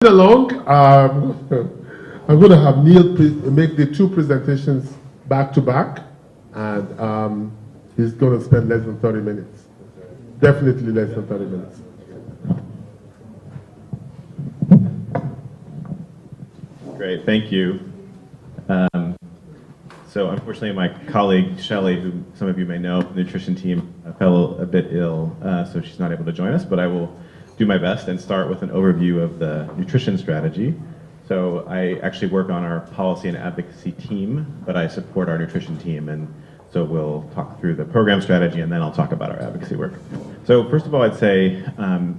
Along, I'm going to have Neil make the two presentations back to back, and he's going to spend less than 30 minutes. Definitely less than 30 minutes. Great, thank you. So unfortunately, my colleague Shelley, who some of you may know, the nutrition team, fell a bit ill, so she's not able to join us, but I will do my best and start with an overview of the nutrition strategy. So I actually work on our policy and advocacy team, but I support our nutrition team, and so we'll talk through the program strategy and then I'll talk about our advocacy work. So first of all, I'd say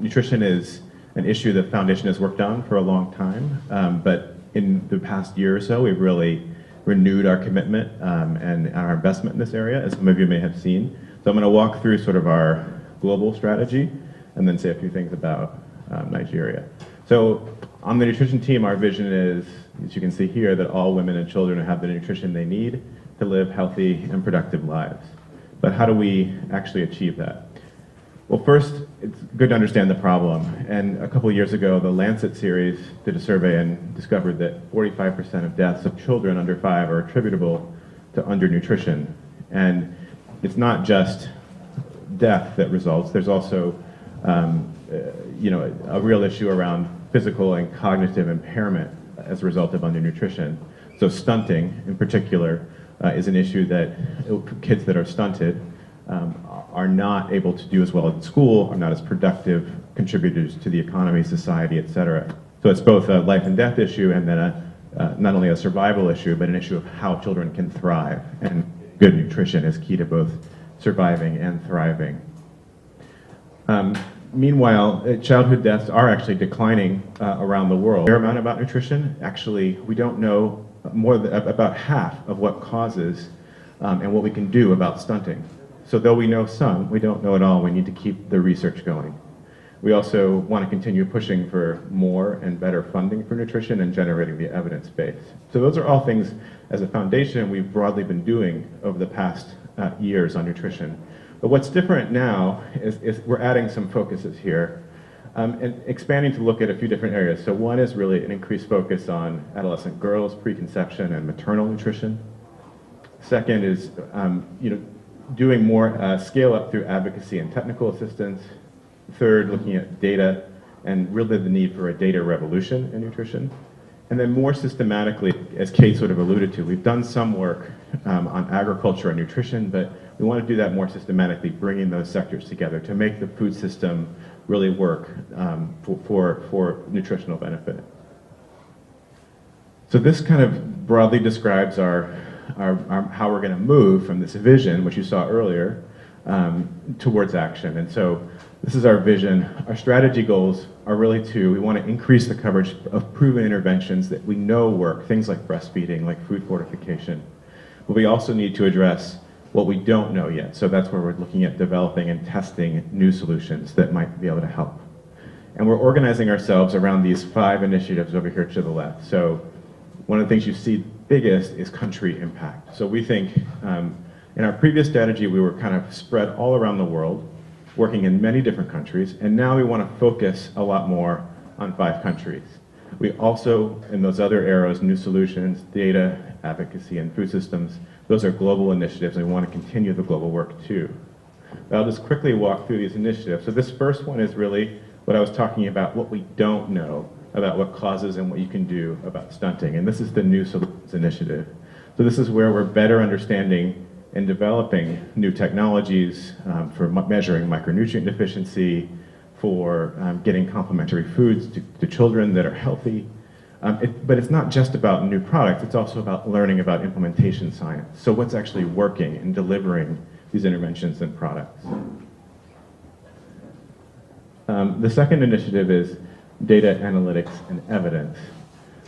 nutrition is an issue the foundation has worked on for a long time, but in the past year or so, we've really renewed our commitment and our investment in this area, as some of you may have seen. So I'm going to walk through sort of our global strategy and then say a few things about Nigeria. So on the nutrition team, our vision is, as you can see here, that all women and children have the nutrition they need to live healthy and productive lives. But how do we actually achieve that? Well, first, it's good to understand the problem. And a couple of years ago, the Lancet series did a survey and discovered that 45% of deaths of children under 5 are attributable to undernutrition. And it's not just death that results. There's also a real issue around physical and cognitive impairment as a result of undernutrition. So stunting, in particular, is an issue that kids that are stunted are not able to do as well in school, are not as productive contributors to the economy, society, et cetera. So it's both a life and death issue and then not only a survival issue, but an issue of how children can thrive. And good nutrition is key to both surviving and thriving. Meanwhile, childhood deaths are actually declining around the world. A fair amount about nutrition. Actually, we don't know about half of what causes and what we can do about stunting. So though we know some, we don't know it all. We need to keep the research going. We also want to continue pushing for more and better funding for nutrition and generating the evidence base. So those are all things as a foundation we've broadly been doing over the past years on nutrition. But what's different now is we're adding some focuses here and expanding to look at a few different areas. So one is really an increased focus on adolescent girls, preconception and maternal nutrition. Second is doing more scale up through advocacy and technical assistance. Third, looking at data and really the need for a data revolution in nutrition. And then more systematically, as Kate sort of alluded to, we've done some work on agriculture and nutrition, but we want to do that more systematically, bringing those sectors together to make the food system really work for nutritional benefit. So this kind of broadly describes how we're going to move from this vision, which you saw earlier, towards action. And so this is our vision. Our strategy goals are really we want to increase the coverage of proven interventions that we know work, things like breastfeeding, like food fortification. But we also need to address what we don't know yet. So that's where we're looking at developing and testing new solutions that might be able to help. And we're organizing ourselves around these 5 initiatives over here to the left. So one of the things you see biggest is country impact. So we think in our previous strategy, we were kind of spread all around the world, working in many different countries, and now we want to focus a lot more on 5 countries. We also, in those other arrows, new solutions, data, advocacy, and food systems, those are global initiatives, and we want to continue the global work too. But I'll just quickly walk through these initiatives. So this first one is really what I was talking about, what we don't know about what causes and what you can do about stunting. And this is the New Solutions Initiative. So this is where we're better understanding and developing new technologies for measuring micronutrient deficiency, for getting complementary foods to children that are healthy. But it's not just about new products, it's also about learning about implementation science. So what's actually working in delivering these interventions and products. The second initiative is data analytics and evidence.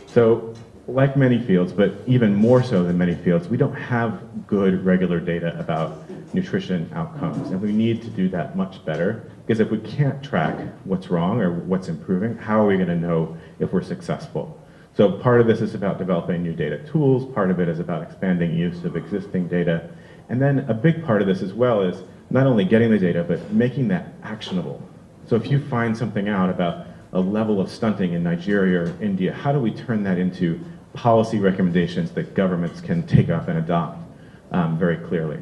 So like many fields, but even more so than many fields, we don't have good regular data about nutrition outcomes, and we need to do that much better, because if we can't track what's wrong or what's improving, how are we going to know if we're successful? So part of this is about developing new data tools, part of it is about expanding use of existing data, and then a big part of this as well is not only getting the data, but making that actionable. So if you find something out about a level of stunting in Nigeria or India, how do we turn that into policy recommendations that governments can take up and adopt very clearly?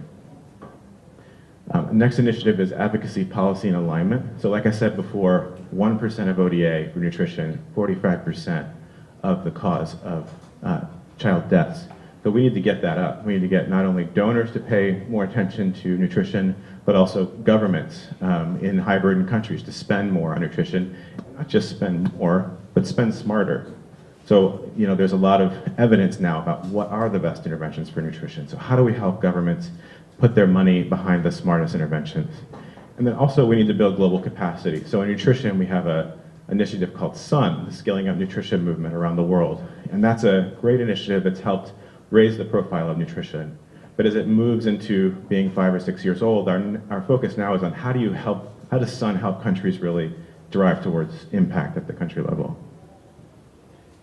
Next initiative is advocacy, policy, and alignment. So like I said before, 1% of ODA for nutrition, 45% of the cause of child deaths. So we need to get that up. We need to get not only donors to pay more attention to nutrition, but also governments in high-burden countries to spend more on nutrition, not just spend more, but spend smarter. So, you know, there's a lot of evidence now about what are the best interventions for nutrition. So how do we help governments put their money behind the smartest interventions? And then also we need to build global capacity. So in nutrition, we have an initiative called SUN, the Scaling Up Nutrition Movement around the world. And that's a great initiative that's helped raise the profile of nutrition. But as it moves into being 5 or 6 years old, our focus now is on how does SUN help countries really drive towards impact at the country level?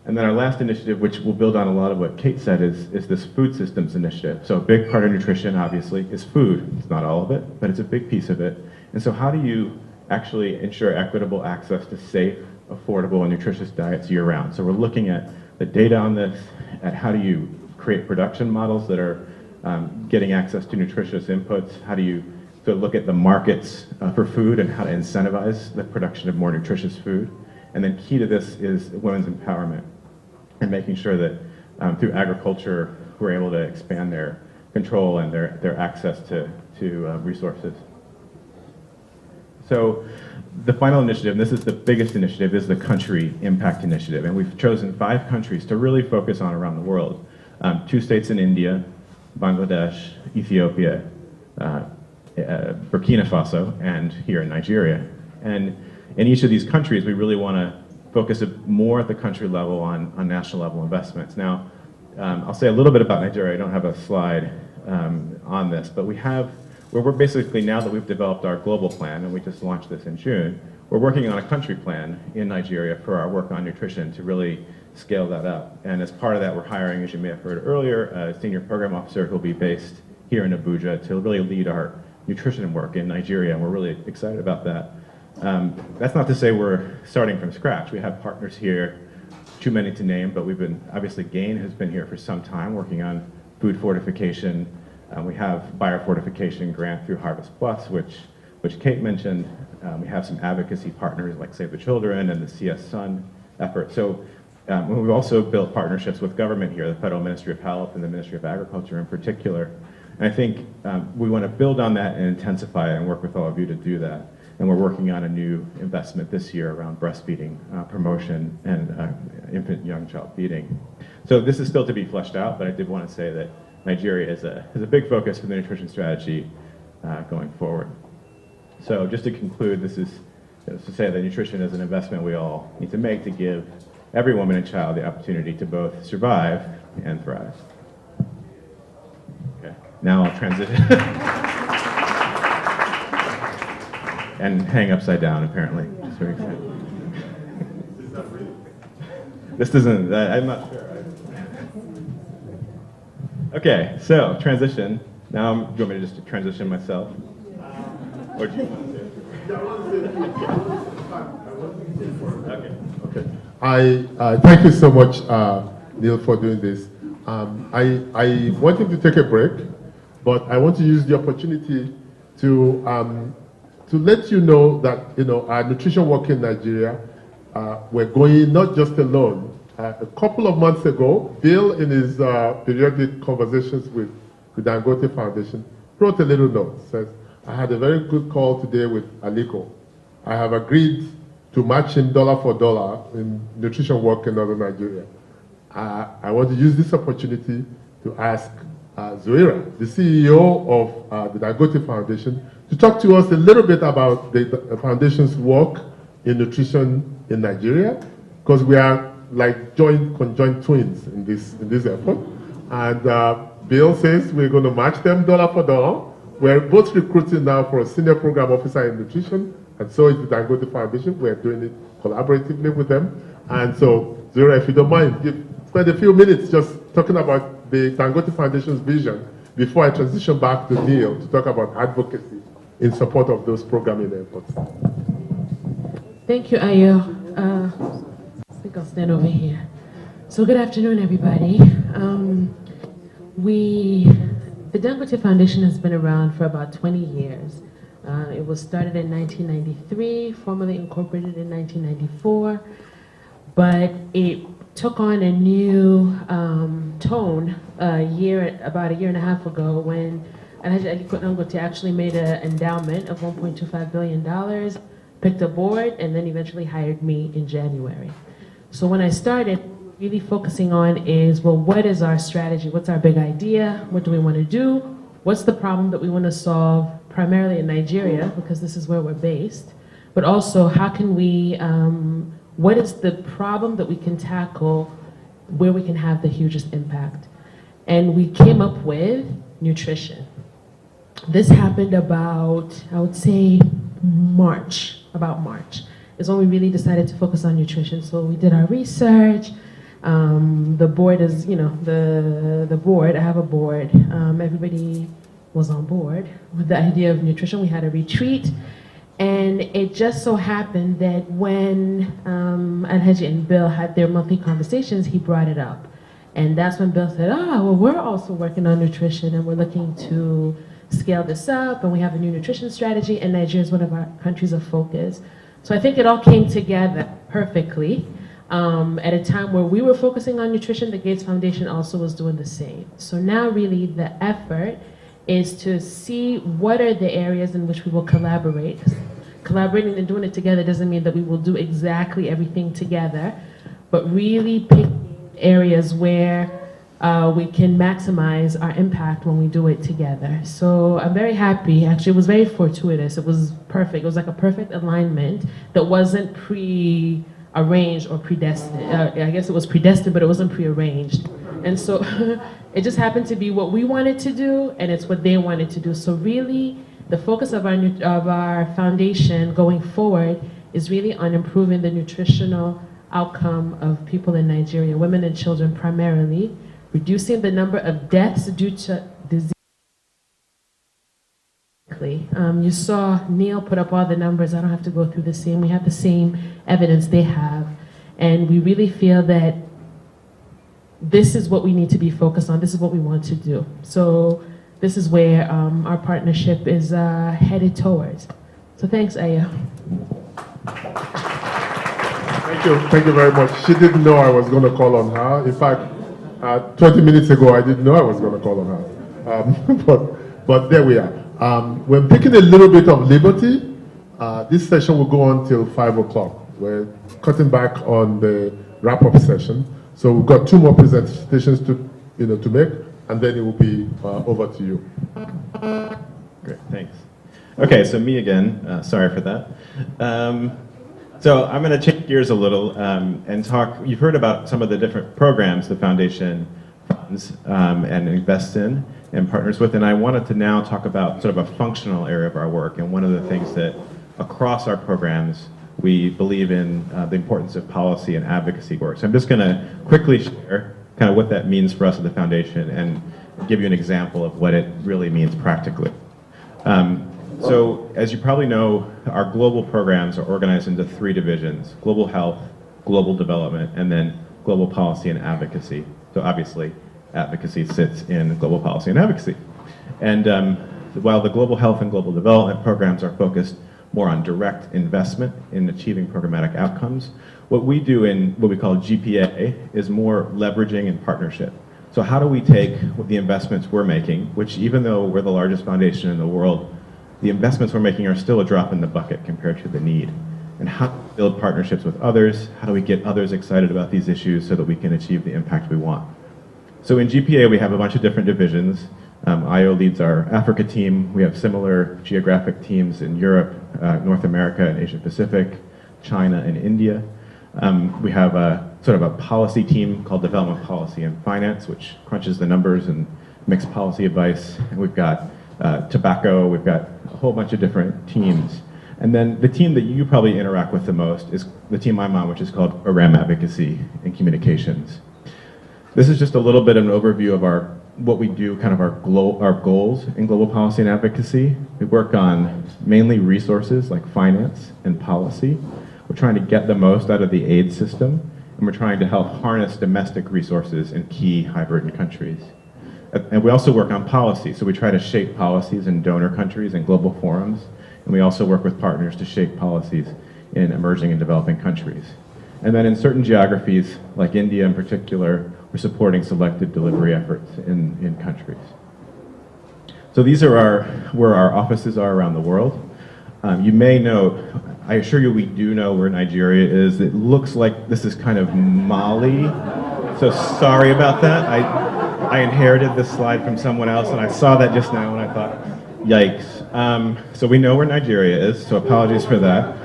And then our last initiative, which will build on a lot of what Kate said, is this food systems initiative. So a big part of nutrition, obviously, is food. It's not all of it, but it's a big piece of it. And so how do you actually ensure equitable access to safe, affordable, and nutritious diets year-round? So we're looking at the data on this, at how do you create production models that are getting access to nutritious inputs? How do you look at the markets for food and how to incentivize the production of more nutritious food? And then key to this is women's empowerment and making sure that through agriculture, we're able to expand their control and their access to resources. So the final initiative, and this is the biggest initiative, is the country impact initiative. And we've chosen 5 countries to really focus on around the world. 2 states in India, Bangladesh, Ethiopia, Burkina Faso, and here in Nigeria. And in each of these countries, we really want to focus more at the country level on national level investments. Now, I'll say a little bit about Nigeria. I don't have a slide on this, but we're basically, now that we've developed our global plan, and we just launched this in June, we're working on a country plan in Nigeria for our work on nutrition to really scale that up. And as part of that, we're hiring, as you may have heard earlier, a senior program officer who'll be based here in Abuja to really lead our nutrition work in Nigeria, and we're really excited about that. That's not to say we're starting from scratch. We have partners here, too many to name, but obviously GAIN has been here for some time working on food fortification. We have biofortification grant through Harvest Plus, which Kate mentioned. We have some advocacy partners like Save the Children and the CS Sun effort. So we've also built partnerships with government here, the Federal Ministry of Health and the Ministry of Agriculture in particular. And I think we want to build on that and intensify it and work with all of you to do that. And we're working on a new investment this year around breastfeeding promotion and infant young child feeding. So this is still to be fleshed out, but I did want to say that Nigeria is a big focus for the nutrition strategy going forward. So just to conclude, this is to say that nutrition is an investment we all need to make to give every woman and child the opportunity to both survive and thrive. Okay, now I'll transition. And hang upside down, apparently. Just very excited. This doesn't, I'm not sure. Okay, so transition. Now, do you want me to just transition myself? Or do you want to? Okay. I thank you so much, Neil, for doing this. I wanted to take a break, but I want to use the opportunity to let you know that our nutrition work in Nigeria, we're going not just alone. A couple of months ago, Bill, in his periodic conversations with the Dangote Foundation, wrote a little note. Says, I had a very good call today with Aliko. I have agreed to match him dollar for dollar in nutrition work in northern Nigeria. I want to use this opportunity to ask Zoira, the CEO of the Dangote Foundation, to talk to us a little bit about the foundation's work in nutrition in Nigeria, because we are like conjoined twins in this effort. And Bill says we're going to match them dollar for dollar. We're both recruiting now for a senior program officer in nutrition, and so is the Dangote Foundation. We're doing it collaboratively with them. And so, Zoira, if you don't mind, spend a few minutes just talking about the Dangote Foundation's vision before I transition back to Neil to talk about advocacy in support of those programming efforts. Thank you, Ayo. I think I'll stand over here. So good afternoon, everybody. The Dangote Foundation has been around for about 20 years. It was started in 1993, formally incorporated in 1994, but it took on a new tone about a year and a half ago when Alhaji Aliko Dangote actually made an endowment of $1.25 billion, picked a board, and then eventually hired me in January. So when I started, really focusing on is, well, what is our strategy? What's our big idea? What do we want to do? What's the problem that we want to solve, primarily in Nigeria, because this is where we're based, but also how can we, what is the problem that we can tackle where we can have the hugest impact? And we came up with nutrition. This happened about, I would say, about March, is when we really decided to focus on nutrition. So we did our research. The board is, the board, I have a board. Everybody was on board with the idea of nutrition. We had a retreat. And it just so happened that when Alhaji and Bill had their monthly conversations, he brought it up. And that's when Bill said, well, we're also working on nutrition and we're looking to scale this up, and we have a new nutrition strategy, and Nigeria is one of our countries of focus. So I think it all came together perfectly. At a time where we were focusing on nutrition, the Gates Foundation also was doing the same. So now really the effort is to see what are the areas in which we will collaborate. Collaborating and doing it together doesn't mean that we will do exactly everything together, but really pick areas where we can maximize our impact when we do it together. So I'm very happy. Actually, it was very fortuitous. It was perfect. It was like a perfect alignment that wasn't pre-arranged or predestined. I guess it was predestined, but it wasn't pre-arranged. And so it just happened to be what we wanted to do, and it's what they wanted to do. So really, the focus of our foundation going forward is really on improving the nutritional outcome of people in Nigeria, women and children primarily, reducing the number of deaths due to disease. You saw Neil put up all the numbers. I don't have to go through the same. We have the same evidence they have. And we really feel that this is what we need to be focused on. This is what we want to do. So this is where our partnership is headed towards. So thanks, Aya. Thank you very much. She didn't know I was going to call on her. In fact, 20 minutes ago, I didn't know I was going to call on her. But there we are. We're taking a little bit of liberty. This session will go on till 5 o'clock. We're cutting back on the wrap-up session. So we've got 2 more presentations to make, and then it will be over to you. Great, thanks. Okay, so me again. Sorry for that. So I'm going to change gears a little and talk. You've heard about some of the different programs the foundation funds and invests in and partners with, and I wanted to now talk about sort of a functional area of our work. And one of the things that across our programs we believe in the importance of policy and advocacy work. So I'm just going to quickly share kind of what that means for us at the foundation and give you an example of what it really means practically. So as you probably know, our global programs are organized into 3 divisions: global health, global development, and then global policy and advocacy. So obviously, advocacy sits in global policy and advocacy. And while the global health and global development programs are focused more on direct investment in achieving programmatic outcomes, what we do in what we call GPA is more leveraging and partnership. So how do we take the investments we're making, which even though we're the largest foundation in the world, the investments we're making are still a drop in the bucket compared to the need. And how do we build partnerships with others? How do we get others excited about these issues so that we can achieve the impact we want? So in GPA, we have a bunch of different divisions. IO leads our Africa team. We have similar geographic teams in Europe, North America and Asia Pacific, China and India. We have a sort of a policy team called Development Policy and Finance, which crunches the numbers and makes policy advice. And we've got tobacco, we've got a whole bunch of different teams. And then the team that you probably interact with the most is the team I'm on, which is called RAM Advocacy and Communications. This is just a little bit of an overview of what we do, kind of our goals in global policy and advocacy. We work on mainly resources like finance and policy. We're trying to get the most out of the aid system, and we're trying to help harness domestic resources in key high-burden countries. And we also work on policy, so we try to shape policies in donor countries and global forums, and we also work with partners to shape policies in emerging and developing countries. And then in certain geographies, like India in particular, we're supporting selected delivery efforts in countries. So these are where our offices are around the world. You may know, I assure you we do know where Nigeria is. It looks like this is kind of Mali, so sorry about that. I inherited this slide from someone else, and I saw that just now, and I thought, yikes. So we know where Nigeria is, so apologies for that.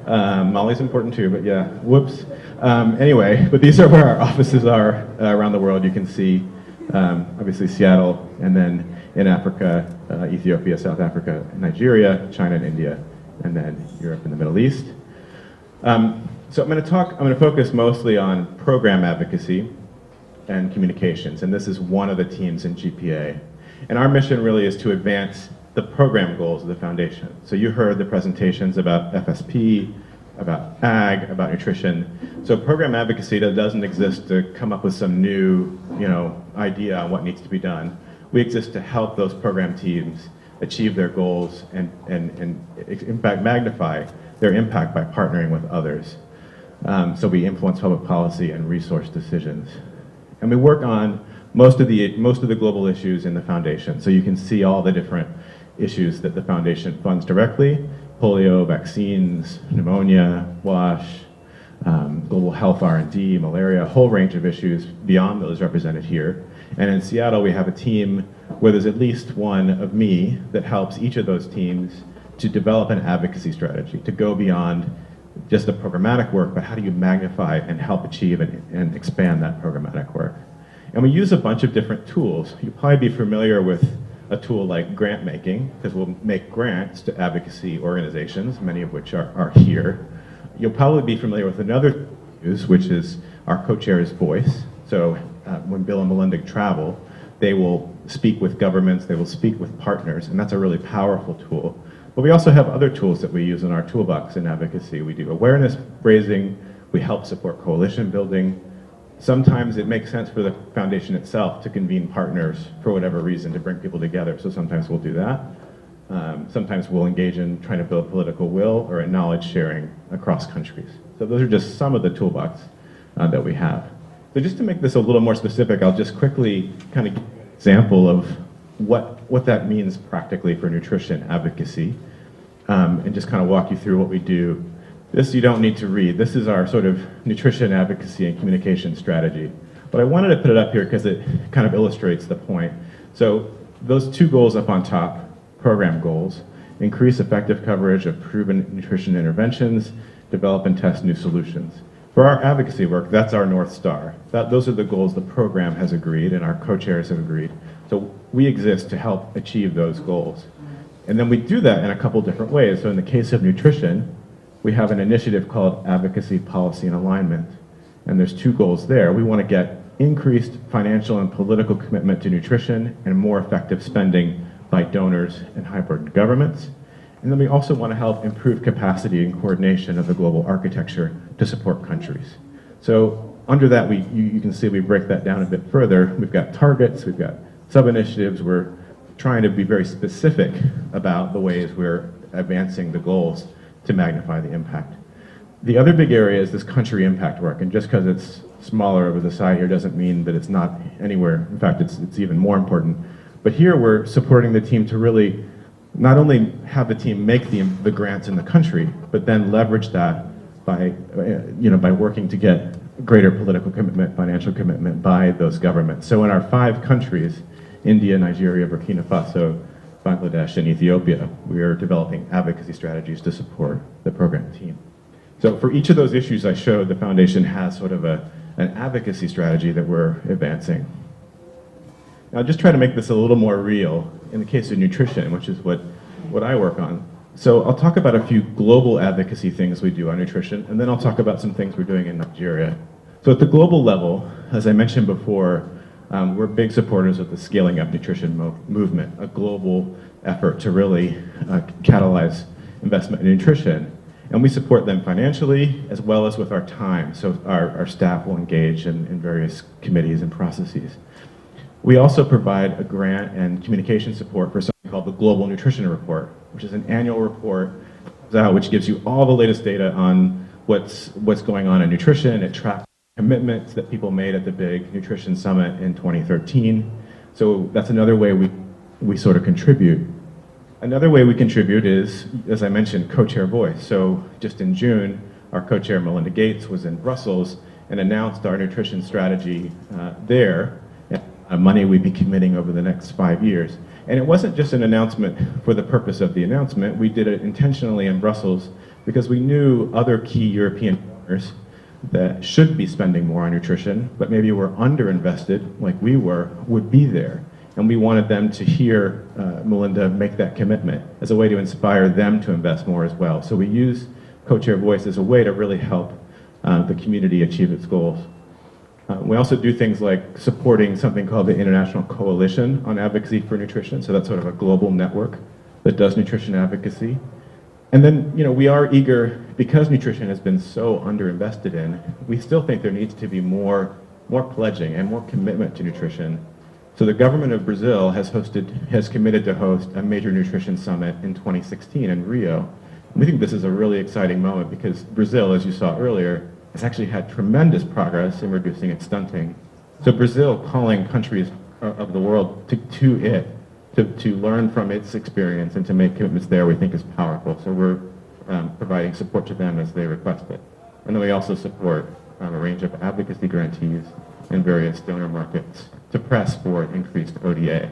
Mali's important too, but yeah, whoops. Anyway, but these are where our offices are around the world. You can see, obviously, Seattle, and then in Africa, Ethiopia, South Africa, Nigeria, China, and India, and then Europe and the Middle East. So I'm going to focus mostly on program advocacy and communications, and this is one of the teams in GPA. And our mission really is to advance the program goals of the foundation. So you heard the presentations about FSP, about ag, about nutrition. So program advocacy doesn't exist to come up with some new, idea on what needs to be done. We exist to help those program teams achieve their goals and in fact magnify their impact by partnering with others. So we influence public policy and resource decisions. And we work on most of the global issues in the foundation. So you can see all the different issues that the foundation funds directly: polio, vaccines, pneumonia, WASH, global health R&D, malaria, a whole range of issues beyond those represented here. And in Seattle, we have a team where there's at least one of me that helps each of those teams to develop an advocacy strategy, to go beyond just the programmatic work, but how do you magnify and help achieve and expand that programmatic work? And we use a bunch of different tools. You'll probably be familiar with a tool like grant making, because we'll make grants to advocacy organizations, many of which are here. You'll probably be familiar with another tool we use, which is our co-chair's voice. So when Bill and Melinda travel, they will speak with governments, they will speak with partners, and that's a really powerful tool. But we also have other tools that we use in our toolbox in advocacy. We do awareness raising, we help support coalition building. Sometimes it makes sense for the foundation itself to convene partners for whatever reason to bring people together, so sometimes we'll do that. Sometimes we'll engage in trying to build political will or in knowledge sharing across countries. So those are just some of the toolbox that we have. So just to make this a little more specific, I'll just quickly kind of give an example of what that means practically for nutrition advocacy, and just kind of walk you through what we do. This you don't need to read. This is our sort of nutrition advocacy and communication strategy. But I wanted to put it up here because it kind of illustrates the point. So those two goals up on top, program goals: increase effective coverage of proven nutrition interventions, develop and test new solutions. For our advocacy work, that's our North Star. Those are the goals the program has agreed and our co-chairs have agreed. So we exist to help achieve those goals. And then we do that in a couple different ways. So in the case of nutrition, we have an initiative called Advocacy, Policy, and Alignment. And there's two goals there. We want to get increased financial and political commitment to nutrition and more effective spending by donors and high-burden governments. And then we also want to help improve capacity and coordination of the global architecture to support countries. So under that, you can see we break that down a bit further. We've got targets, we've got sub-initiatives. We're trying to be very specific about the ways we're advancing the goals to magnify the impact. The other big area is this country impact work, and just because it's smaller over the side here doesn't mean that it's not anywhere. In fact, it's even more important. But here we're supporting the team to really not only have the team make the grants in the country, but then leverage that by working to get greater political commitment, financial commitment by those governments. So in our 5 countries, India, Nigeria, Burkina Faso, Bangladesh, and Ethiopia, we are developing advocacy strategies to support the program team. So for each of those issues I showed, the foundation has sort of an advocacy strategy that we're advancing. Now, I'll just try to make this a little more real in the case of nutrition, which is what I work on. So I'll talk about a few global advocacy things we do on nutrition, and then I'll talk about some things we're doing in Nigeria. So at the global level, as I mentioned before, we're big supporters of the Scaling Up Nutrition movement, a global effort to really catalyze investment in nutrition. And we support them financially as well as with our time. So our staff will engage in various committees and processes. We also provide a grant and communication support for something called the Global Nutrition Report, which is an annual report which gives you all the latest data on what's going on in nutrition. It tracks commitments that people made at the big nutrition summit in 2013. So that's another way we sort of contribute. Another way we contribute is, as I mentioned, co-chair voice. So just in June, our co-chair Melinda Gates was in Brussels and announced our nutrition strategy there, and money we'd be committing over the next 5 years. And it wasn't just an announcement for the purpose of the announcement. We did it intentionally in Brussels because we knew other key European donors that should be spending more on nutrition, but maybe were underinvested, like we were, would be there. And we wanted them to hear Melinda make that commitment as a way to inspire them to invest more as well. So we use co-chair voice as a way to really help the community achieve its goals. We also do things like supporting something called the International Coalition on Advocacy for Nutrition. So that's sort of a global network that does nutrition advocacy. And then, we are eager, because nutrition has been so underinvested in, we still think there needs to be more pledging and more commitment to nutrition. So the government of Brazil has committed to host a major nutrition summit in 2016 in Rio. And we think this is a really exciting moment because Brazil, as you saw earlier, has actually had tremendous progress in reducing its stunting. So Brazil calling countries of the world to learn from its experience and to make commitments there, we think is powerful. So we're providing support to them as they request it. And then we also support a range of advocacy grantees in various donor markets to press for increased ODA.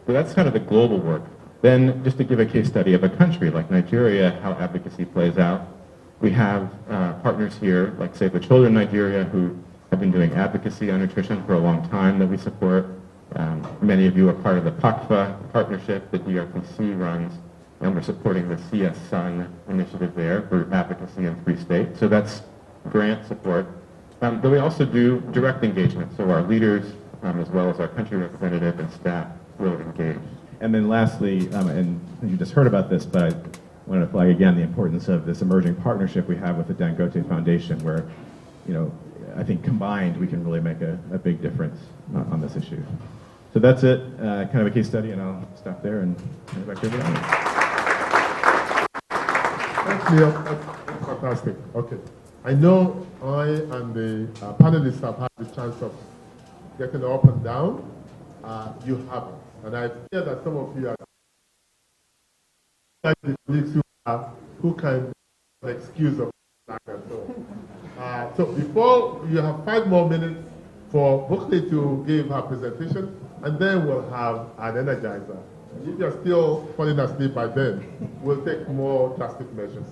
So that's kind of the global work. Then, just to give a case study of a country like Nigeria, how advocacy plays out, we have partners here, like Save the Children Nigeria, who have been doing advocacy on nutrition for a long time that we support. Many of you are part of the PACFA partnership that DRPC runs, and we're supporting the CS Sun initiative there for advocacy in 3 states. So that's grant support. But we also do direct engagement, so our leaders, as well as our country representative and staff, will engage. And then lastly, and you just heard about this, but I wanted to flag again the importance of this emerging partnership we have with the Dangote Foundation, where, I think combined we can really make a big difference on this issue. So that's it, kind of a case study, and I'll stop there and turn it back over to Annie. Thanks, Neil. That's fantastic. Okay. I know I and the panelists have had the chance of getting up and down. You haven't. And I fear that some of you are like the colleagues who can excuse of that and so. So before, you have 5 more minutes for Buckley to give her presentation, and then we'll have an energizer. If you're still falling asleep by then, we'll take more drastic measures.